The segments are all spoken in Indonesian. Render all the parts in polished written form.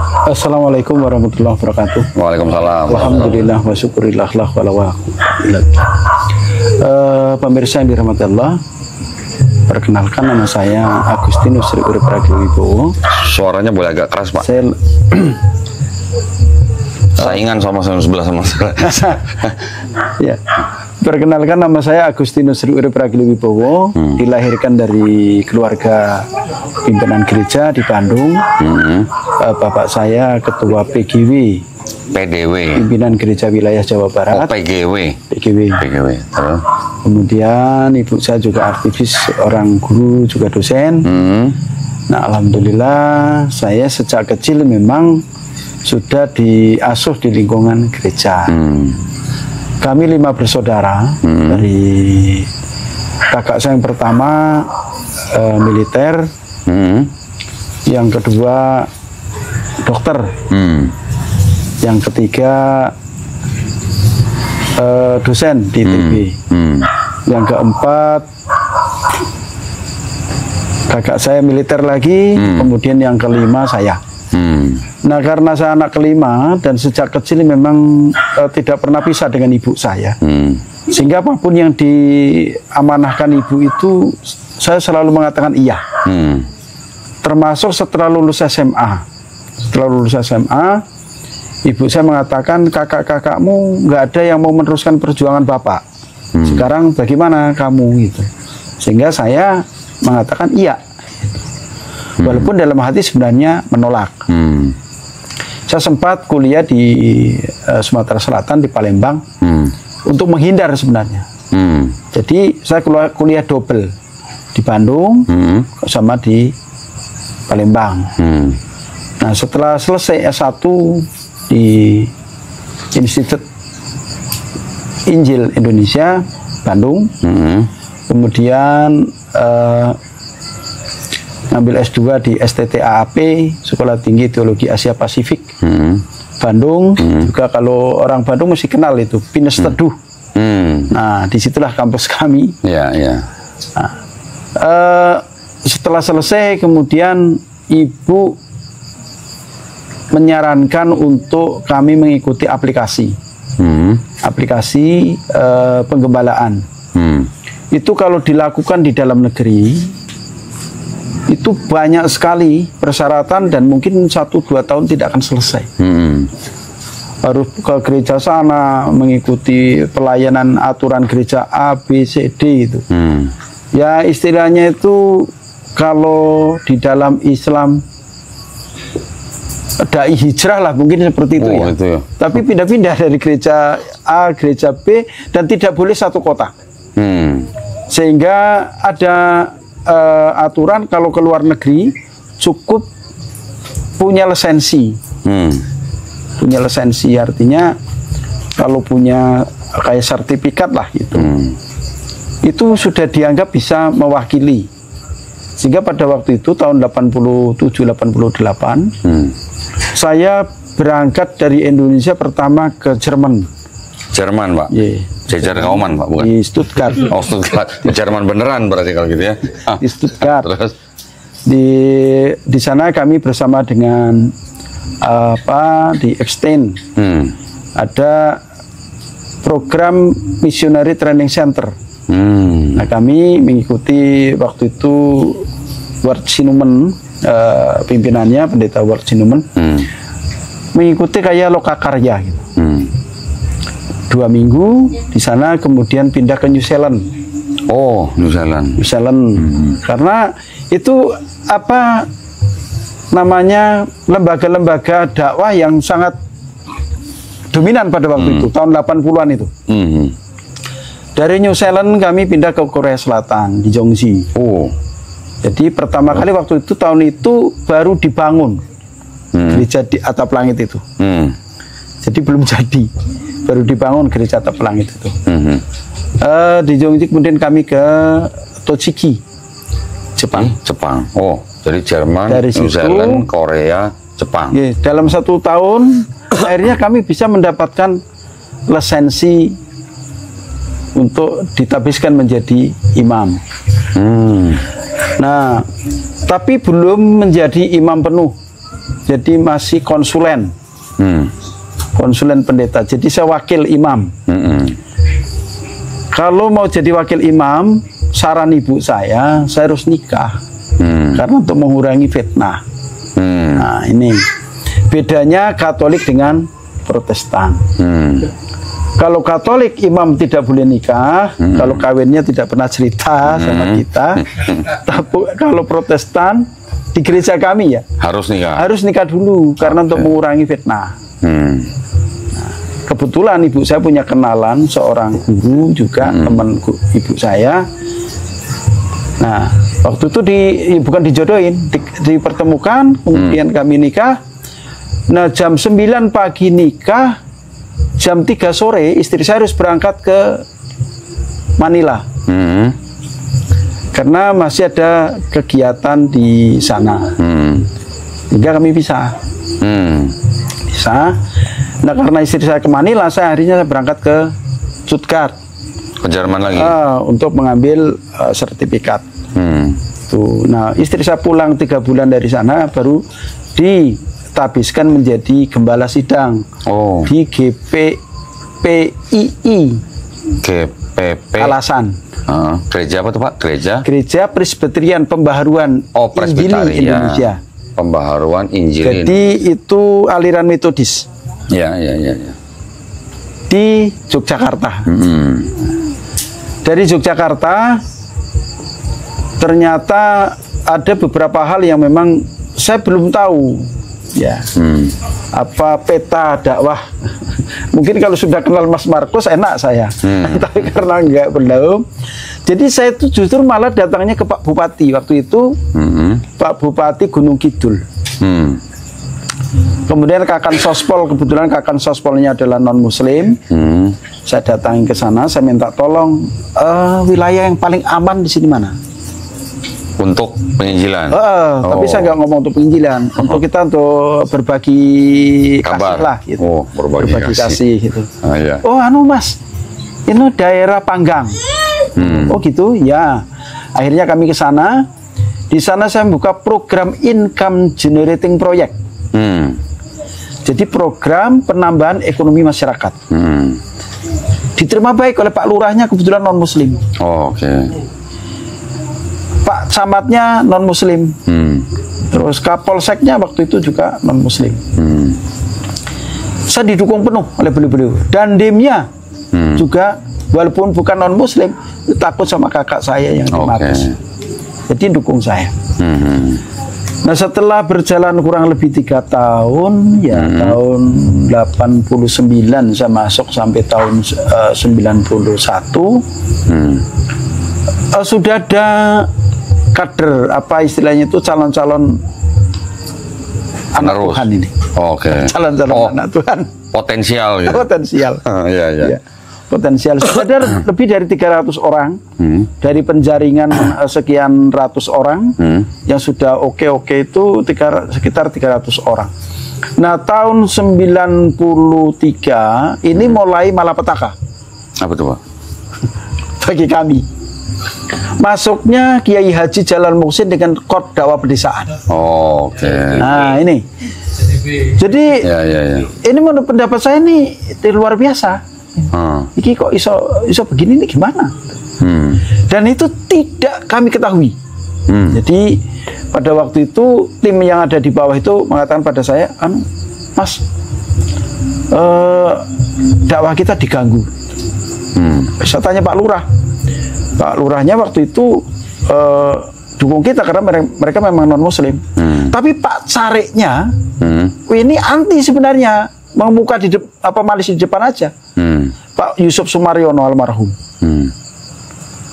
Assalamualaikum warahmatullahi wabarakatuh. Waalaikumsalam. Alhamdulillah wa syukurillah lah wa pemirsa yang dirahmati Allah, perkenalkan nama saya Agustinus Sri Urip Pragiwibowo. Suaranya boleh agak keras, Pak. Saingan sama sebelah sama saya. Ya. Perkenalkan, nama saya Agustinus Sri Urip Pragiwibowo, dilahirkan dari keluarga pimpinan gereja di Bandung. Bapak saya ketua PGW, pimpinan gereja wilayah Jawa Barat. Oh, PGW. Terus. Kemudian ibu saya juga aktivis, orang guru, juga dosen. Nah, alhamdulillah saya sejak kecil memang sudah diasuh di lingkungan gereja. Kami 5 bersaudara, dari kakak saya yang pertama militer, yang kedua dokter, yang ketiga dosen di ITB, yang keempat kakak saya militer lagi, kemudian yang kelima saya. Nah, karena saya anak kelima dan sejak kecil memang tidak pernah pisah dengan ibu saya, sehingga apapun yang diamanahkan ibu itu saya selalu mengatakan iya. Termasuk setelah lulus SMA. Setelah lulus SMA, ibu saya mengatakan, kakak-kakakmu nggak ada yang mau meneruskan perjuangan bapak. Sekarang bagaimana kamu gitu? Sehingga saya mengatakan iya. Walaupun dalam hati sebenarnya menolak. Saya sempat kuliah di Sumatera Selatan, di Palembang, untuk menghindar sebenarnya. Jadi saya kuliah double di Bandung sama di Palembang. Nah, setelah selesai S1 di Institut Injil Indonesia Bandung, kemudian ngambil S2 di STTAAP, Sekolah Tinggi Teologi Asia Pasifik, Bandung. Juga kalau orang Bandung mesti kenal itu, Pinus Teduh. Nah, disitulah kampus kami. Nah, setelah selesai, kemudian ibu menyarankan untuk kami mengikuti aplikasi, aplikasi penggembalaan. Itu kalau dilakukan di dalam negeri, itu banyak sekali persyaratan dan mungkin 1-2 tahun tidak akan selesai. Harus ke gereja sana, mengikuti pelayanan aturan gereja A, B, C, D itu. Ya, istilahnya itu kalau di dalam Islam dai hijrah lah, mungkin seperti itu, ya. Tapi pindah-pindah dari gereja A, gereja B, dan tidak boleh satu kota. Sehingga ada aturan kalau ke luar negeri cukup punya lisensi. Punya lisensi artinya kalau punya kayak sertifikat lah gitu. Itu sudah dianggap bisa mewakili. Sehingga pada waktu itu tahun 87-88 saya berangkat dari Indonesia pertama ke Jerman. Jerman, Pak? Jajar Kauman, Pak, bukan? Di Stuttgart. Oh, Stuttgart. Jerman beneran berarti kalau gitu ya. Di Stuttgart. Terus? Di sana kami bersama dengan di Epstein. Ada program Missionary Training Center. Nah, kami mengikuti waktu itu Ward Sinumen, pimpinannya pendeta Ward Sinumen, mengikuti kayak lokakarya gitu. 2 minggu di sana, kemudian pindah ke New Zealand. Oh, New Zealand. Karena itu apa namanya, lembaga-lembaga dakwah yang sangat dominan pada waktu itu, tahun 80-an itu. Dari New Zealand kami pindah ke Korea Selatan, di Jongji. Jadi pertama kali waktu itu, tahun itu baru dibangun gereja di atap langit itu. Jadi belum jadi, baru dibangun gereja atap langit itu. Di Jongji kemudian kami ke Tochigi, Jepang. Oh, dari Jerman, dari New Zealand, Korea, Jepang. Dalam 1 tahun akhirnya kami bisa mendapatkan lisensi untuk ditabiskan menjadi imam. Nah, tapi belum menjadi imam penuh. jadi masih konsulen. Konsulen pendeta. Jadi saya wakil imam. Kalau mau jadi wakil imam, saran ibu saya harus nikah. Karena untuk mengurangi fitnah. Nah, ini bedanya Katolik dengan Protestan. Kalau Katolik imam tidak boleh nikah, kalau kawinnya tidak pernah cerita sama kita. Tapi kalau Protestan di gereja kami ya harus nikah dulu karena untuk mengurangi fitnah. Nah, kebetulan ibu saya punya kenalan seorang guru juga, teman ibu saya. Nah, waktu itu bukan dijodohin, dipertemukan, kemudian kami nikah. Nah, jam 9 pagi nikah, jam 3 sore istri saya harus berangkat ke Manila. Karena masih ada kegiatan di sana. Hingga kami pisah. Nah, karena istri saya ke Manila, saya berangkat ke Stuttgart. Ke Jerman lagi? Untuk mengambil sertifikat. Tuh. Nah, istri saya pulang 3 bulan dari sana, baru ditabiskan menjadi gembala sidang di GPPII. GPP. Kalasan. Gereja apa tuh Pak? Gereja Presbyterian Pembaharuan Injili Indonesia. Pembaharuan Injili. Jadi itu aliran Metodis. Ya. Di Yogyakarta. Dari Yogyakarta ternyata ada beberapa hal yang memang saya belum tahu. Ya. Apa peta dakwah. Mungkin kalau sudah kenal Mas Markus enak saya. Tapi karena enggak belum. Jadi saya itu justru malah datangnya ke Pak Bupati waktu itu. Pak Bupati Gunung Kidul. Kemudian Kakan Sospol, kebetulan Kakan Sospolnya adalah non Muslim. Saya datangi ke sana, saya minta tolong wilayah yang paling aman di sini mana? Untuk penginjilan. Tapi saya nggak ngomong untuk penginjilan, untuk kita untuk berbagi kabar kasih lah, gitu. Berbagi kasih gitu. Iya. Mas, ini daerah Panggang. Gitu, ya. Akhirnya kami ke sana. Di sana saya membuka program income generating project. Jadi program penambahan ekonomi masyarakat. Diterima baik oleh Pak Lurahnya, kebetulan non Muslim. Pak Camatnya non Muslim. Terus Kapolseknya waktu itu juga non Muslim. Saya didukung penuh oleh beliau-beliau. Dan Demnya juga walaupun bukan non Muslim, takut sama kakak saya yang Markus. Jadi dukung saya. Nah, setelah berjalan kurang lebih 3 tahun, ya tahun 89 saya masuk sampai tahun 91, sudah ada kader, apa istilahnya itu, calon-calon anak Tuhan ini. Calon-calon anak Tuhan. Potensial gitu. Potensial. Ya. Potensial. Sudah ada lebih dari 300 orang dari penjaringan sekian ratus orang yang sudah oke itu sekitar 300 orang. Nah, tahun 93 ini mulai malapetaka. Apa tuh Pak? Bagi kami. Masuknya Kiai Haji Jalal Muhsin dengan kod dakwah pedesaan. Nah, ini. Jadi ini menurut pendapat saya ini luar biasa. Iki kok iso begini, ini gimana? Dan itu tidak kami ketahui. Jadi pada waktu itu tim yang ada di bawah itu mengatakan pada saya, Mas, dakwah kita diganggu. Saya tanya Pak Lurah. Pak Lurahnya waktu itu dukung kita karena mereka memang non Muslim. Tapi Pak Careknya ini anti sebenarnya, mau muka di malis di depan aja. Pak Yusuf Sumaryono almarhum.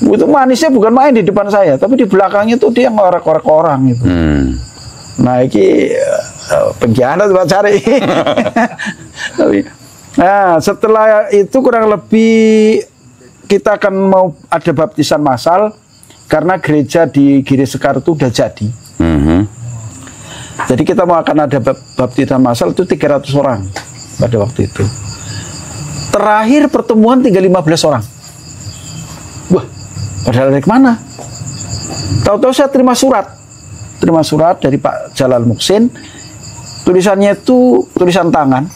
Itu manisnya bukan main di depan saya, tapi di belakangnya itu dia ngorek-ngorek orang itu. Nah, ini pengkhianat Pak Cari. Nah, setelah itu kurang lebih kita akan mau ada baptisan massal karena gereja di Giri Sekar itu udah jadi. Jadi kita mau akan ada baptisan massal itu 300 orang pada waktu itu. Terakhir pertemuan tinggal 15 orang. Wah, padahal dari mana? Tahu-tahu saya terima surat dari Pak Jalal Muhsin Tulisannya itu tulisan tangan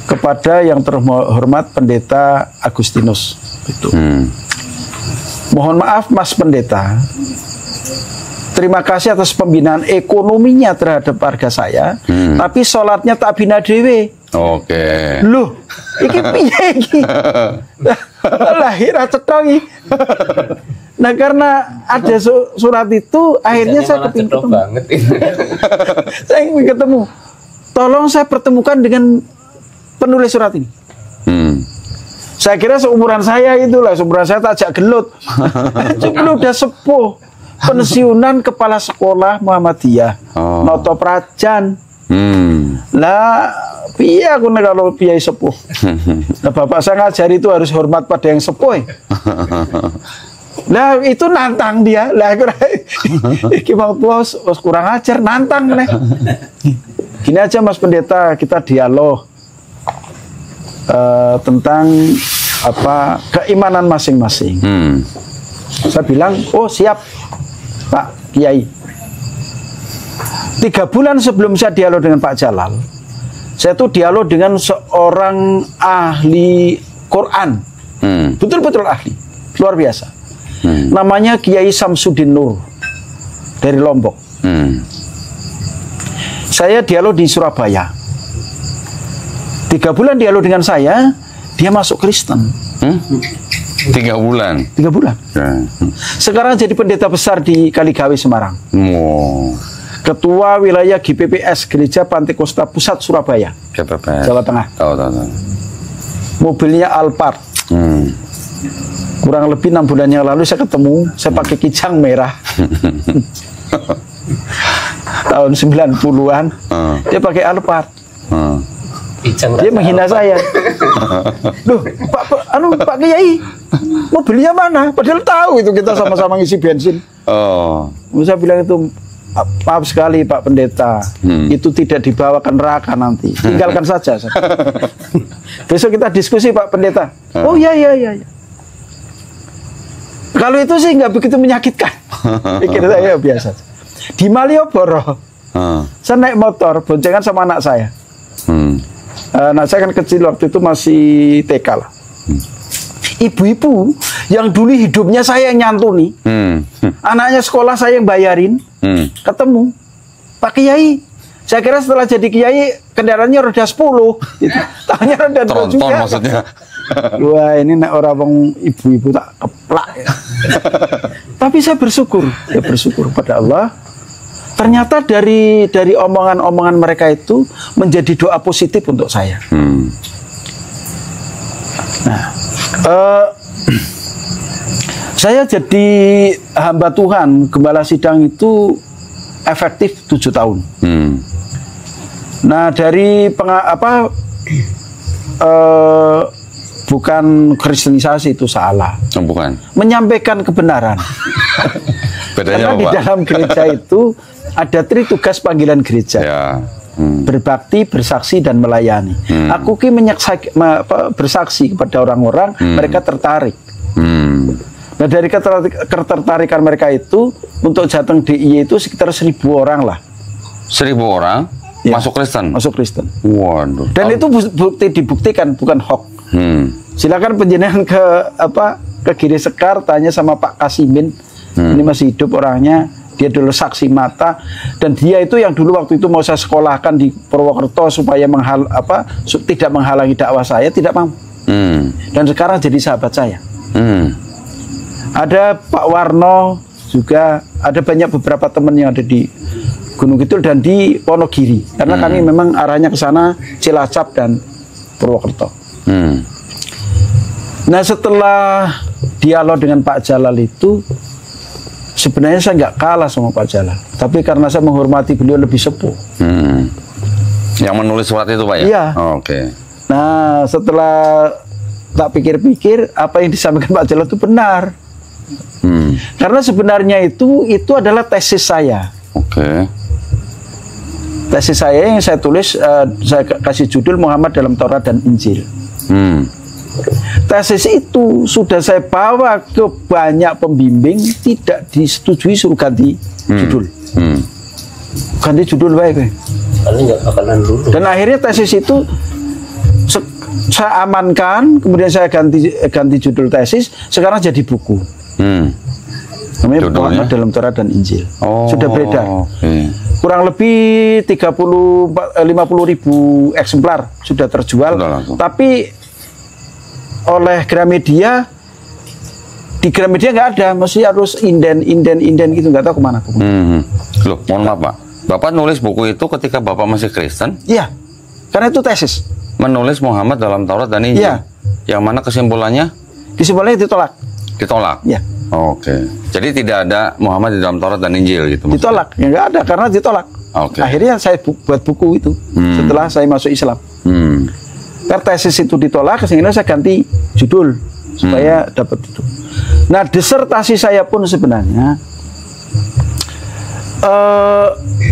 kepada yang terhormat Pendeta Agustinus. Itu. Mohon maaf Mas Pendeta, terima kasih atas pembinaan ekonominya terhadap warga saya, tapi sholatnya tak bina dewe. Oke. Loh, iki piye iki? Lahir cetha iki. Nah, karena ada surat itu, akhirnya saya ketemu. Saya ingin ketemu. Tolong saya pertemukan dengan penulis surat ini. Saya kira seumuran saya itulah, seumuran saya tak ajak gelut. Cuma udah sepuh, pensiunan kepala sekolah Muhammadiyah, Noto Prajan. Lah, piye aku kalau piye sepuh. Nah, bapak saya ngajari itu harus hormat pada yang sepuh. Nah, itu nantang dia. Lah, iki mau bos kurang ajar, nantang nih. Gini aja Mas Pendeta, kita dialog tentang apa keimanan masing-masing. Saya bilang, oh siap Pak Kiai. 3 bulan sebelum saya dialog dengan Pak Jalal, saya tuh dialog dengan seorang ahli Quran, betul-betul ahli, luar biasa. Namanya Kiai Samsudin Nur dari Lombok. Saya dialog di Surabaya. 3 bulan dialog dengan saya, dia masuk Kristen. 3 bulan. 3 bulan. Sekarang jadi pendeta besar di Kaligawe Semarang. Ketua wilayah GPPS Gereja Pantekosta Pusat Surabaya, Jawa Tengah. Tahu. Mobilnya Alphard. Kurang lebih 6 bulan yang lalu saya ketemu, saya pakai kijang merah. Tahun 90-an, dia pakai Alphard. Dia menghina saya. Loh, Pak Kiai, mobilnya mana? Padahal tahu itu kita sama-sama ngisi bensin. Saya bilang itu, maaf sekali Pak Pendeta, itu tidak dibawa ke neraka nanti. Tinggalkan saja. Besok kita diskusi Pak Pendeta. Oh iya. Kalau itu sih nggak begitu menyakitkan. Pikir saya biasa. Di Malioboro, saya naik motor, boncengan sama anak saya. Anak saya kan kecil waktu itu masih TK lah. Ibu-ibu yang dulu hidupnya saya yang nyantuni, anaknya sekolah saya yang bayarin, ketemu Pak Kiai. Saya kira setelah jadi Kiai kendaraannya roda 10, gitu. Tahunya roda 2 juga. Maksudnya. Wah, ini nek orang ibu-ibu tak keplak ya. Tapi saya bersyukur pada Allah. Ternyata dari omongan-omongan mereka itu menjadi doa positif untuk saya. Nah, saya jadi hamba Tuhan, gembala sidang itu efektif 7 tahun. Nah, dari bukan kristenisasi itu salah. Bukan. Menyampaikan kebenaran. Bedanya karena di dalam gereja itu ada 3 tugas panggilan gereja. Ya. Berbakti, bersaksi, dan melayani. Aku bersaksi kepada orang-orang, mereka tertarik. Nah, dari ketertarikan mereka itu, untuk Jateng DIY itu sekitar 1000 orang lah. 1000 orang? Ya, masuk Kristen? Masuk Kristen. Waduh. Dan itu dibuktikan, bukan hoax. Silakan penjenengan ke Giri Sekar, tanya sama Pak Kasimin. Ini masih hidup orangnya. Dia dulu saksi mata, dan dia itu yang dulu waktu itu mau saya sekolahkan di Purwokerto supaya tidak menghalangi dakwah saya, tidak mampu. Dan sekarang jadi sahabat saya. Ada Pak Warno juga, ada beberapa teman yang ada di Gunung Kidul dan di Wonogiri, karena kami memang arahnya ke sana, Cilacap dan Purwokerto. Nah, setelah dialog dengan Pak Jalal itu, sebenarnya saya nggak kalah sama Pak Jalal, tapi karena saya menghormati beliau lebih sepuh. Yang menulis surat itu, Pak ya? Iya. Oke. Nah, setelah tak pikir-pikir, apa yang disampaikan Pak Jalal itu benar. Karena sebenarnya itu adalah tesis saya. Oke. Tesis saya yang saya tulis, saya kasih judul Muhammad dalam Taurat dan Injil. Tesis itu sudah saya bawa ke banyak pembimbing, tidak disetujui, suruh ganti judul. Ganti judul baik. soalnya nggak bakalan lulus. Dan akhirnya tesis itu saya amankan, kemudian saya ganti judul tesis, sekarang jadi buku. Namanya Muhammad dalam Taurat dan Injil. Sudah beredar. Kurang lebih 50 ribu eksemplar sudah terjual. Tapi oleh Gramedia, di Gramedia nggak ada, mesti harus inden gitu, nggak tahu kemana. Loh, mohon maaf Pak, Bapak nulis buku itu ketika Bapak masih Kristen? Iya, karena itu tesis. Menulis Muhammad dalam Taurat dan Injil. Iya. Yang mana kesimpulannya? Kesimpulannya ditolak. Ditolak. Iya. Oke. Jadi tidak ada Muhammad di dalam Taurat dan Injil gitu. Ditolak, ya nggak ada karena ditolak. Akhirnya saya buat buku itu setelah saya masuk Islam. Karena tesis itu ditolak, sehingga saya ganti judul supaya dapat itu. Nah, disertasi saya pun sebenarnya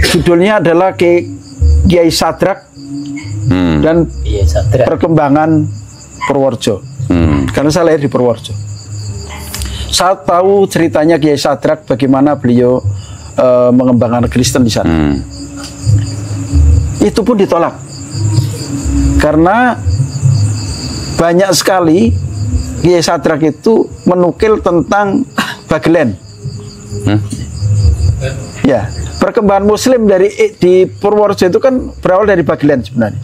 judulnya adalah Kiai Sadrak dan perkembangan Purworejo. Karena saya lahir di Purworejo. Saya tahu ceritanya Kiai Sadrak, bagaimana beliau mengembangkan Kristen di sana. Itu pun ditolak karena banyak sekali Kiai Sadrak itu menukil tentang Bagelen. Ya, perkembangan Muslim di Purworejo itu kan berawal dari Bagelen sebenarnya.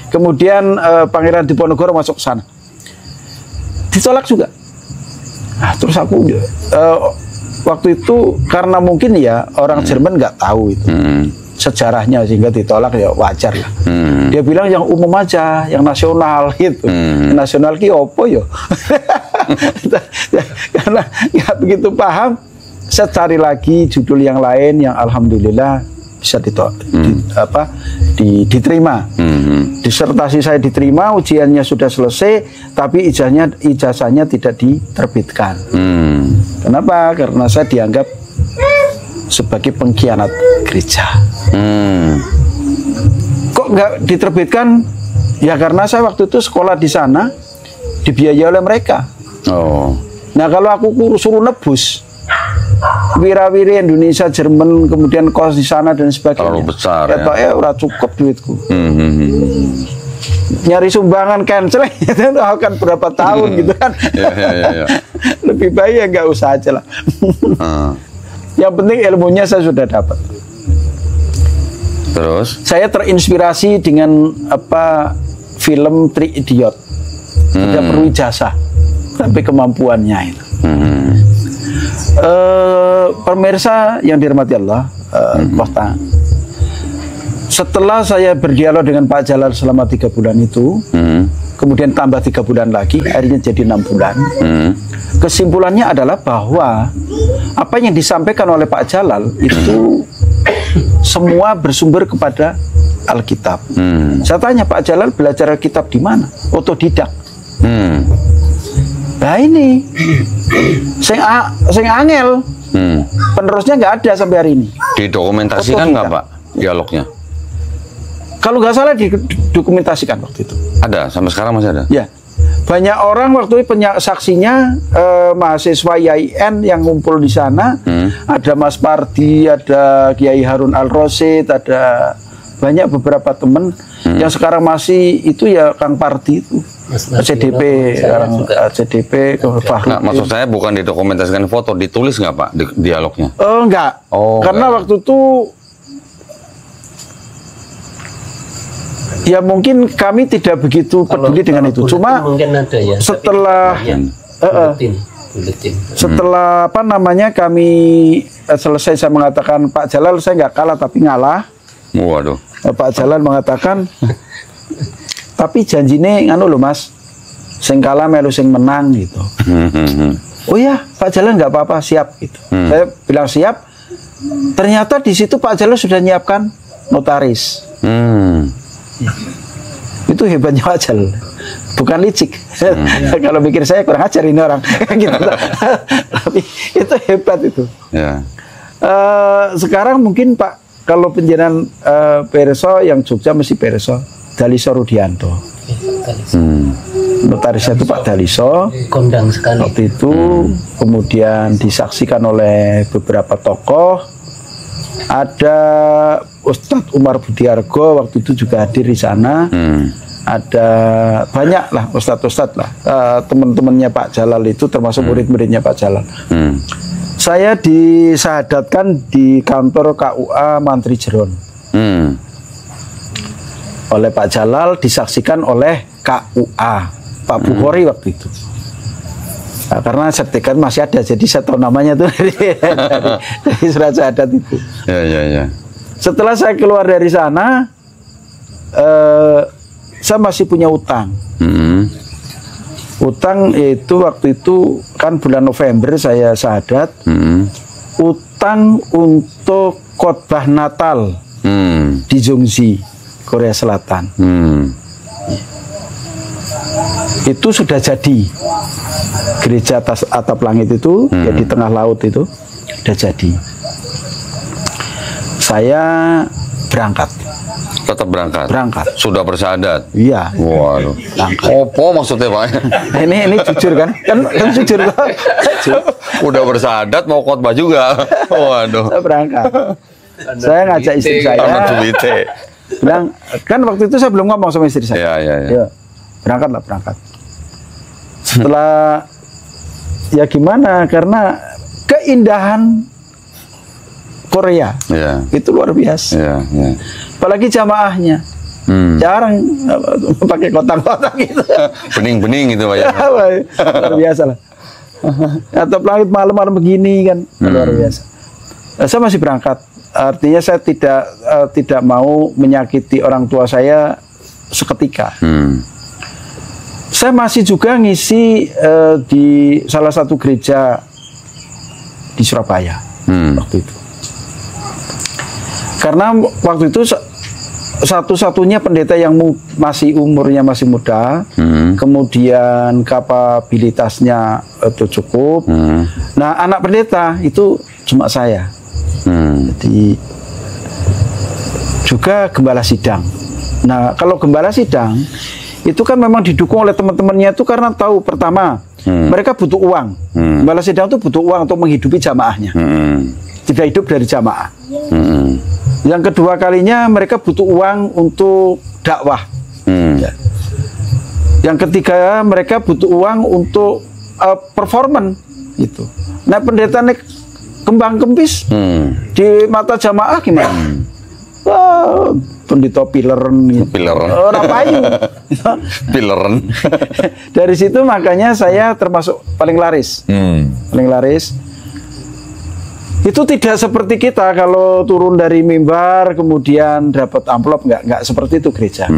Kemudian Pangeran Diponegoro masuk ke sana, ditolak juga. Nah, terus aku waktu itu karena mungkin ya orang Jerman nggak tahu itu sejarahnya, sehingga ditolak, ya wajar lah. Dia bilang yang umum aja, yang nasional gitu. Yang nasional ki opo yo. Karena nggak begitu paham, saya cari lagi judul yang lain yang alhamdulillah bisa diterima. Disertasi saya diterima, ujiannya sudah selesai, tapi ijazahnya tidak diterbitkan. Kenapa? Karena saya dianggap sebagai pengkhianat gereja. Kok nggak diterbitkan? Ya karena saya waktu itu sekolah di sana dibiayai oleh mereka. Nah, kalau aku suruh nebus wira-wiri Indonesia, Jerman, kemudian kos di sana dan sebagainya, terlalu besar ya udah cukup duitku. Nyari sumbangan cancel itu akan berapa tahun gitu kan. Lebih baik ya nggak usah aja lah. Yang penting ilmunya saya sudah dapat. Terus saya terinspirasi dengan film Three Idiot. Tidak perlu ijazah, tapi kemampuannya itu. Pemirsa yang dirahmati Allah, setelah saya berdialog dengan Pak Jalal selama 3 bulan itu, kemudian tambah 3 bulan lagi, akhirnya jadi 6 bulan. Kesimpulannya adalah bahwa apa yang disampaikan oleh Pak Jalal itu semua bersumber kepada Alkitab. Saya tanya, Pak Jalal belajar Alkitab di mana? Otodidak. Nah ini sing angel, penerusnya nggak ada sampai hari ini. Didokumentasikan nggak Pak dialognya? Kalau nggak salah didokumentasikan waktu itu. Ada, sampai sekarang masih ada? Ya, banyak orang waktu itu saksinya mahasiswa IAIN yang ngumpul di sana. Ada Mas Pardi, ada Kiai Harun Al-Rosid, ada banyak beberapa teman yang sekarang masih itu ya Kang Pardi itu. CDP sekarang CDP ke Fahru. Nah, maksud saya bukan didokumentasikan foto, ditulis nggak Pak dialognya? Enggak. Karena waktu itu ya mungkin kami tidak begitu peduli dengan itu. Cuma mungkin ada ya, setelah setelah kami selesai, saya mengatakan Pak Jalal saya nggak kalah tapi ngalah. Waduh. Pak Jalal mengatakan tapi janjine nganu loh Mas, sing kalah melu sing menang gitu. Oh ya, Pak Jalal nggak apa-apa, siap gitu. Saya bilang siap. Ternyata di situ Pak Jalal sudah nyiapkan notaris. Itu hebatnya Pak Jalal, bukan licik. Kalau mikir saya kurang ajar ini orang gitu. Tapi itu hebat itu. Sekarang mungkin Pak, kalau penjenengan Perso yang Jogja mesti Perso Daliso Rudianto. Notarisnya itu Pak Daliso. Kondang sekali. Waktu itu kemudian disaksikan oleh beberapa tokoh. Ada Ustadz Umar Budiargo waktu itu juga hadir di sana. Ada banyak lah ustadz-ustadz lah, teman-temannya Pak Jalal itu termasuk murid-muridnya Pak Jalal. Saya disahadatkan di kantor KUA Mantri Jeron oleh Pak Jalal, disaksikan oleh KUA Pak Bukhari waktu itu. Nah, karena sertifikat masih ada, jadi saya tahu namanya tuh dari surat syahadat itu. Ya. Setelah saya keluar dari sana, saya masih punya utang. Utang itu waktu itu kan bulan November saya syahadat. Utang untuk khotbah Natal di Jongji, Korea Selatan. Itu sudah jadi. Gereja atas atap langit itu, ya di tengah laut itu, sudah jadi. Saya berangkat. Tetap berangkat. Berangkat. Sudah bersyahadat. Iya. Waduh. Opo maksudnya Pak? Ini jujur kan? Kan jujur Pak. Udah bersyahadat mau khotbah juga. Waduh. Saya berangkat. Saya ngajak istri saya. Bilang, kan waktu itu saya belum ngomong sama istri saya. Iya. Ya, berangkat. Setelah ya gimana? Karena keindahan Korea itu luar biasa. Apalagi jamaahnya jarang pakai kotak-kotak gitu. Bening-bening itu Pak ya. Luar biasa lah. Atau langit malam-malam begini kan luar biasa. Saya masih berangkat. Artinya saya tidak mau menyakiti orang tua saya seketika. Saya masih juga ngisi di salah satu gereja di Surabaya waktu itu. Karena waktu itu satu-satunya pendeta yang umurnya masih muda, kemudian kapabilitasnya itu cukup. Nah, anak pendeta itu cuma saya. Jadi juga gembala sidang. Nah, kalau gembala sidang itu kan memang didukung oleh teman-temannya itu karena tahu pertama mereka butuh uang. Gembala sidang itu butuh uang untuk menghidupi jamaahnya. Tidak hidup dari jamaah. Yang kedua kalinya mereka butuh uang untuk dakwah. Yang ketiga mereka butuh uang untuk performan itu. Nah, pendeta kembang kempis di mata jamaah gimana? Pendeta pileran gitu. Orang payu. Pileran. Dari situ makanya saya termasuk paling laris. Paling laris. Itu tidak seperti kita kalau turun dari mimbar kemudian dapat amplop, nggak seperti itu gereja.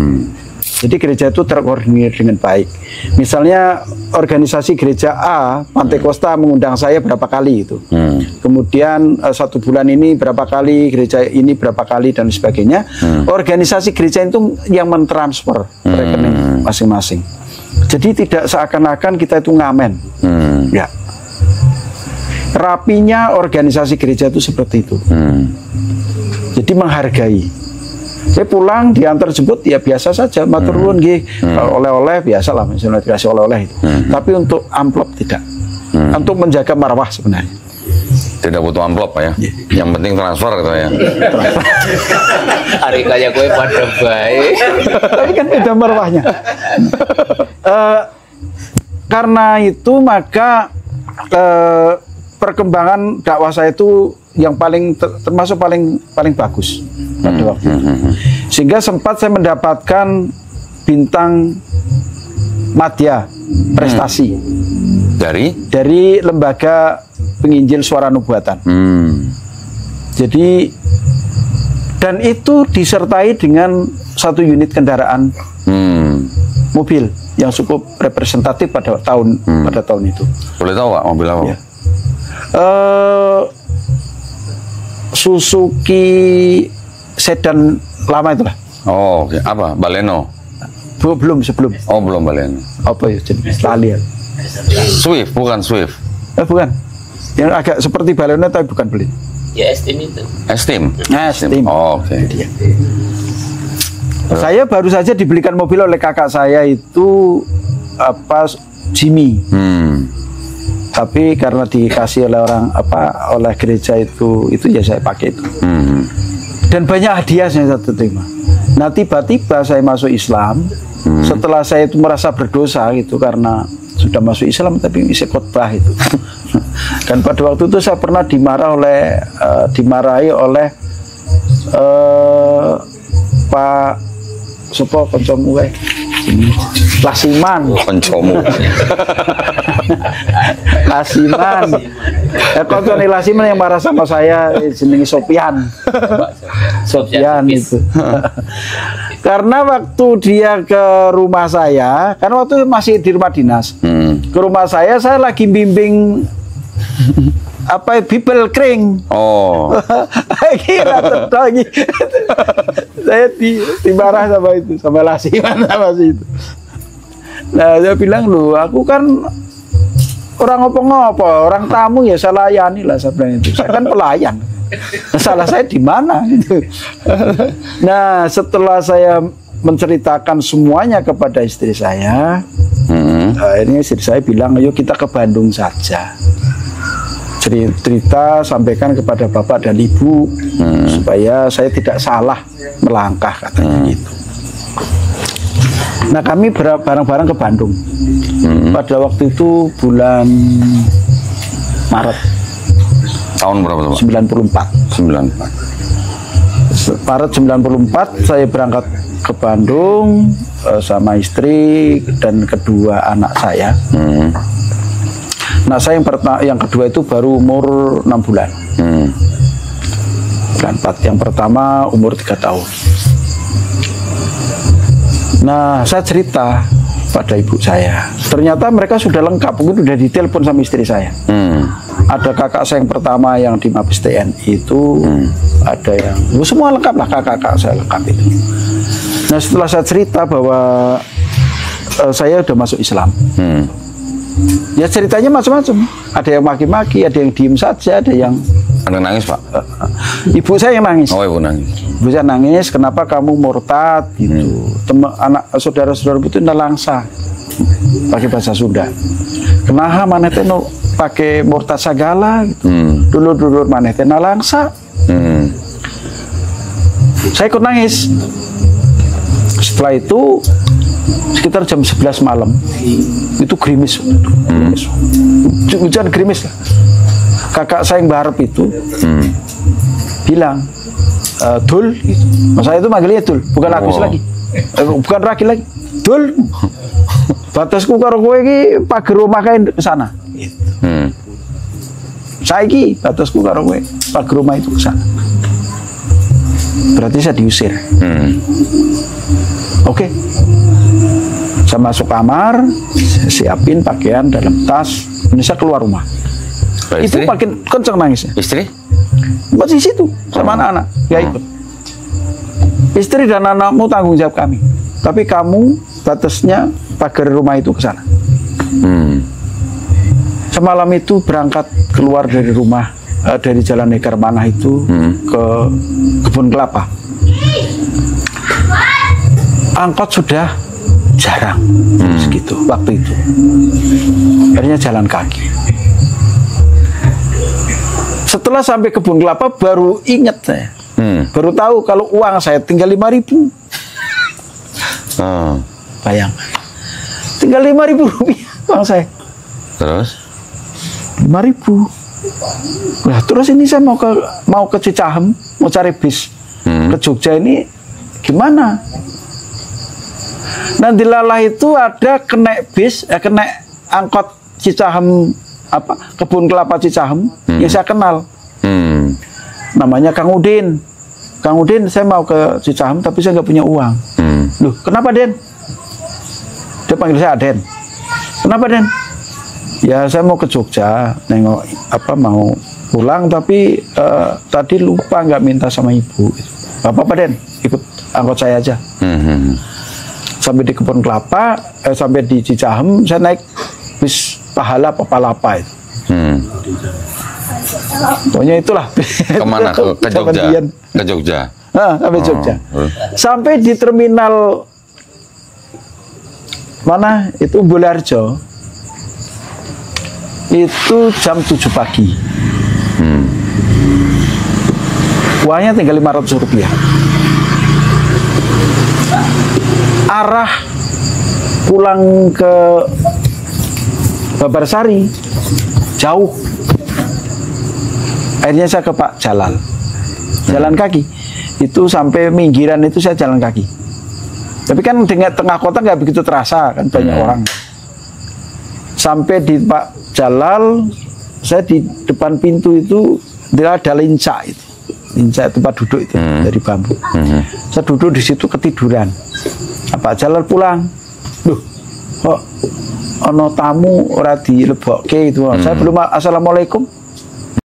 Jadi gereja itu terkoordinir dengan baik. Misalnya organisasi gereja A, Pantai Kosta mengundang saya berapa kali itu. Kemudian 1 bulan ini berapa kali, gereja ini berapa kali dan sebagainya. Organisasi gereja itu yang mentransfer rekening masing-masing. Jadi tidak seakan-akan kita itu ngamen. Ya. Rapinya organisasi gereja itu seperti itu. Jadi menghargai. Saya pulang diantar jemput ya biasa saja, matur nuwun nggih. Oleh-oleh biasa lah, misalnya dikasih oleh-oleh itu. Tapi untuk amplop tidak. Untuk menjaga marwah sebenarnya. Tidak butuh amplop Pak ya. Yang penting transfer gitu ya. Hari kaya gue pada baik. Tapi kan beda marwahnya. Karena itu maka perkembangan dakwah saya itu yang termasuk paling bagus pada waktu itu. Sehingga sempat saya mendapatkan bintang madya prestasi dari lembaga penginjil suara nubuatan. Jadi dan itu disertai dengan 1 unit kendaraan mobil yang cukup representatif pada tahun itu. Boleh tahu Pak mobil apa? Ya. Suzuki sedan lama itulah. Oh, oke. Apa? Baleno? Sebelum. Oh, belum Baleno. Apa ya? Jadi lali ya. Swift, bukan Swift. Bukan. Yang agak seperti Baleno tapi bukan beli. Ya, Estim itu. Estim. Estim. Oh, oke. Saya baru saja dibelikan mobil oleh kakak saya itu Jimmy. Tapi karena dikasih oleh orang oleh gereja itu ya saya pakai itu. Dan banyak hadiah yang saya terima. Nah tiba-tiba saya masuk Islam. Setelah saya itu merasa berdosa gitu karena sudah masuk Islam tapi bisa khotbah itu. Dan pada waktu itu saya pernah dimarahi oleh Pak Sopo koncomu Lasiman. Koncomu. Lasiman. Koncone Lasiman yang marah sama saya jenenge Sopian. Sopian itu. Karena waktu dia ke rumah saya, karena waktu itu masih di rumah dinas. Ke rumah saya lagi bimbing Bibel kering. Oh. Kira lagi. Saya dimarah sama Lasiman sama situ. Nah, saya bilang, loh, aku kan orang ngopo-ngopo, orang tamu ya saya layani lah, saya bilang itu. Saya kan pelayan. Salah saya di mana gitu. Nah, setelah saya menceritakan semuanya kepada istri saya, akhirnya istri saya bilang, ayo kita ke Bandung saja. Cerita sampaikan kepada bapak dan ibu supaya saya tidak salah melangkah, katanya gitu. Nah, kami bareng-bareng ke Bandung. Pada waktu itu bulan Maret Tahun berapa, Pak? 94. 94. Maret 94 saya berangkat ke Bandung sama istri dan kedua anak saya. Nah, saya yang kedua itu baru umur 6 bulan. Bulan 4. Yang pertama umur 3 tahun. Nah, saya cerita pada ibu saya. Ternyata mereka sudah lengkap, mungkin sudah ditelepon sama istri saya. Ada kakak saya yang pertama yang di Mabes TNI itu, ada yang semua lengkap lah, kakak saya lengkap itu. Nah, setelah saya cerita bahwa saya udah masuk Islam, ya ceritanya macam-macam. Ada yang maki-maki, ada yang diem saja, ada yang nangis, Pak. Ibu saya yang nangis. Oh, ibu nangis. Ibu saya nangis, kenapa kamu murtad gitu. Anak saudara-saudara itu nalangsa pakai bahasa Sunda. Kenapa maneh teh pakai murtad segala gitu. Dulur-dulur maneh teh nalangsa. Saya ikut nangis. Setelah itu sekitar jam 11 malam itu gerimis. Hujan gerimis lah. Kakak saya yang barep itu bilang, Dul, gitu. Saya itu manggilnya Dul, bukan Agus lagi, bukan Raki lagi, Dul. Batasku karo kowe iki pager omah kae ke sana. Gitu. Saiki batasku karo kowe pager omah itu ke sana. Berarti saya diusir. Oke. Saya masuk kamar, saya siapin pakaian dalam tas, ini saya keluar rumah. Itu makin kenceng nangisnya. Istri? Masih situ sama anak-anak, ya ikut. Istri dan anakmu tanggung jawab kami. Tapi kamu batasnya pagar rumah itu ke sana. Semalam itu berangkat keluar dari rumah dari Jalan Nekar Manah itu ke kebun kelapa. Angkot sudah jarang segitu waktu itu. Akhirnya jalan kaki. Setelah sampai kebun kelapa baru ingat saya. Baru tahu kalau uang saya tinggal 5.000. Bayangkan. Tinggal 5.000 rupiah uang saya. Terus? 5.000. Nah, terus ini saya mau ke Cicahem, mau cari bis ke Jogja ini gimana? Nah, di Lalah itu ada kena bis, kena angkot Cicahem kebun kelapa Cicahem yang saya kenal. Namanya Kang Udin. Kang Udin, saya mau ke Cicahem tapi saya nggak punya uang. Loh, kenapa Den? Dia panggil saya Aden. Kenapa Den? Ya saya mau ke Jogja, nengok mau pulang tapi tadi lupa nggak minta sama ibu. Apa Den? Ikut angkot saya aja. Sampai di kebun kelapa, sampai di Cicahem, saya naik bis Pahala Papalapa itu. Pokoknya itulah. Kemana? Ke Jogja? Ke Jogja? Sampai Jogja. Sampai di terminal mana itu Bularjo. itu jam 7 pagi. Uangnya tinggal 500 rupiah. Arah pulang ke Babarsari jauh. Akhirnya saya ke Pak Jalal, jalan kaki. Itu sampai Minggiran itu saya jalan kaki. Tapi kan dengan tengah kota nggak begitu terasa, kan banyak orang. Sampai di Pak Jalal, saya di depan pintu itu dia ada linca itu. Linca tempat duduk itu dari bambu. Saya duduk di situ ketiduran. Pak Jalal pulang. Duh, kok ono tamu ora dilebokke itu. Saya belum assalamualaikum.